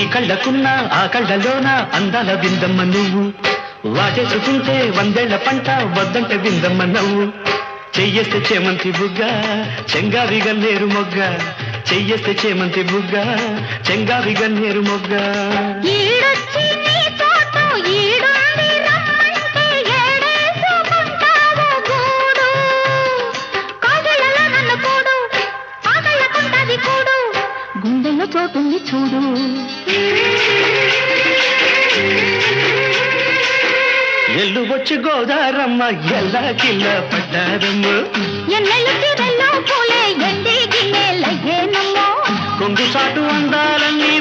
కళ్ళకున్న ఆ కళ్ళలోన అందాల విందమ్మ నువ్వు వాటేసుకుంటే వందేళ్ల పంట వద్దంటే విందమ్మ నవ్వు చెయ్యేస్తే చేమంతి బుగ్గ చెంగావి గన్నేరు మొగ్గ చెయ్యేస్తే చేమంతి బుగ్గ చెంగావి గన్నేరు మొగ్గ గుండెల్లో చోటుంది చూడు ఎల్లు వచ్చి గోదారమ్మ ఎల్లా కిల్ల పడ్డారమ్మ పూలే ఎండి గిన్నెలయ్యేనమ్మో కొంగు సాటు అందాలన్నీ